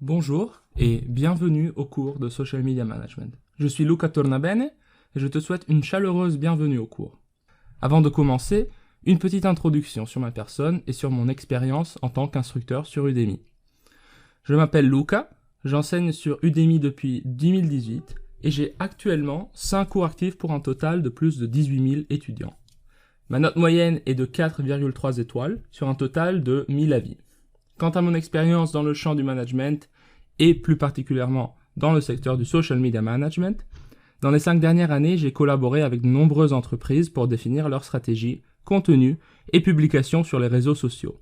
Bonjour et bienvenue au cours de Social Media Management. Je suis Luca Tornabene et je te souhaite une chaleureuse bienvenue au cours. Avant de commencer, une petite introduction sur ma personne et sur mon expérience en tant qu'instructeur sur Udemy. Je m'appelle Luca, j'enseigne sur Udemy depuis 2018 et j'ai actuellement 5 cours actifs pour un total de plus de 18 000 étudiants. Ma note moyenne est de 4,3 étoiles sur un total de 1000 avis. Quant à mon expérience dans le champ du management, et plus particulièrement dans le secteur du social media management, dans les 5 dernières années, j'ai collaboré avec de nombreuses entreprises pour définir leur stratégie, contenu et publication sur les réseaux sociaux.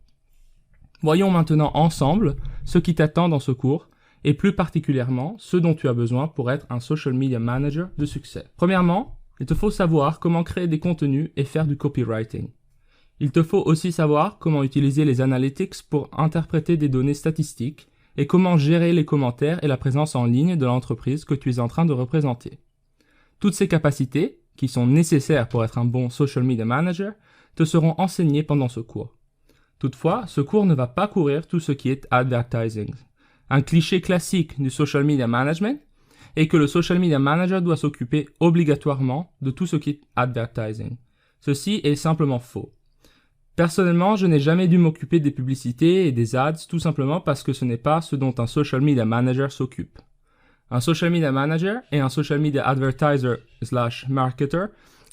Voyons maintenant ensemble ce qui t'attend dans ce cours, et plus particulièrement ce dont tu as besoin pour être un social media manager de succès. Premièrement, il te faut savoir comment créer des contenus et faire du copywriting. Il te faut aussi savoir comment utiliser les analytics pour interpréter des données statistiques et comment gérer les commentaires et la présence en ligne de l'entreprise que tu es en train de représenter. Toutes ces capacités, qui sont nécessaires pour être un bon social media manager, te seront enseignées pendant ce cours. Toutefois, ce cours ne va pas couvrir tout ce qui est advertising. Un cliché classique du social media management est que le social media manager doit s'occuper obligatoirement de tout ce qui est advertising. Ceci est simplement faux. Personnellement, je n'ai jamais dû m'occuper des publicités et des ads tout simplement parce que ce n'est pas ce dont un social media manager s'occupe. Un social media manager et un social media advertiser/marketer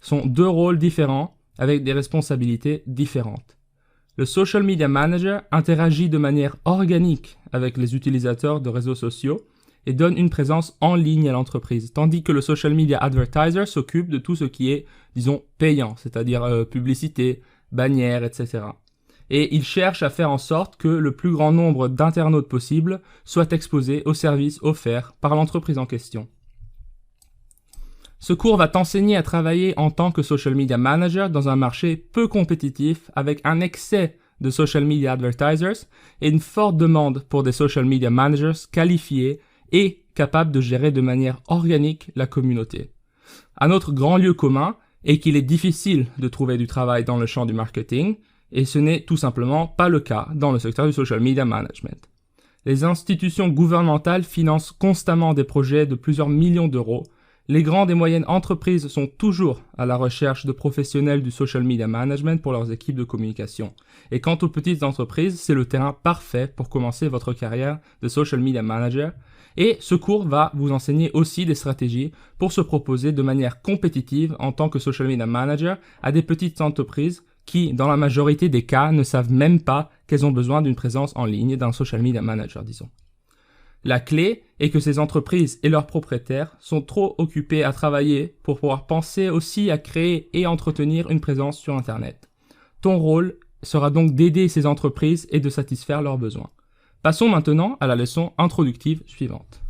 sont deux rôles différents avec des responsabilités différentes. Le social media manager interagit de manière organique avec les utilisateurs de réseaux sociaux et donne une présence en ligne à l'entreprise, tandis que le social media advertiser s'occupe de tout ce qui est, disons, payant, c'est-à-dire publicité, bannières, etc. Et il cherche à faire en sorte que le plus grand nombre d'internautes possible soient exposés aux services offerts par l'entreprise en question. Ce cours va t'enseigner à travailler en tant que social media manager dans un marché peu compétitif avec un excès de social media advertisers et une forte demande pour des social media managers qualifiés et capables de gérer de manière organique la communauté. Un autre grand lieu commun est qu'il est difficile de trouver du travail dans le champ du marketing, et ce n'est tout simplement pas le cas dans le secteur du social media management. Les institutions gouvernementales financent constamment des projets de plusieurs millions d'euros. Les grandes et moyennes entreprises sont toujours à la recherche de professionnels du social media management pour leurs équipes de communication. Et quant aux petites entreprises, c'est le terrain parfait pour commencer votre carrière de social media manager. Et ce cours va vous enseigner aussi des stratégies pour se proposer de manière compétitive en tant que social media manager à des petites entreprises qui, dans la majorité des cas, ne savent même pas qu'elles ont besoin d'une présence en ligne d'un social media manager, disons. La clé est que ces entreprises et leurs propriétaires sont trop occupés à travailler pour pouvoir penser aussi à créer et entretenir une présence sur Internet. Ton rôle sera donc d'aider ces entreprises et de satisfaire leurs besoins. Passons maintenant à la leçon introductive suivante.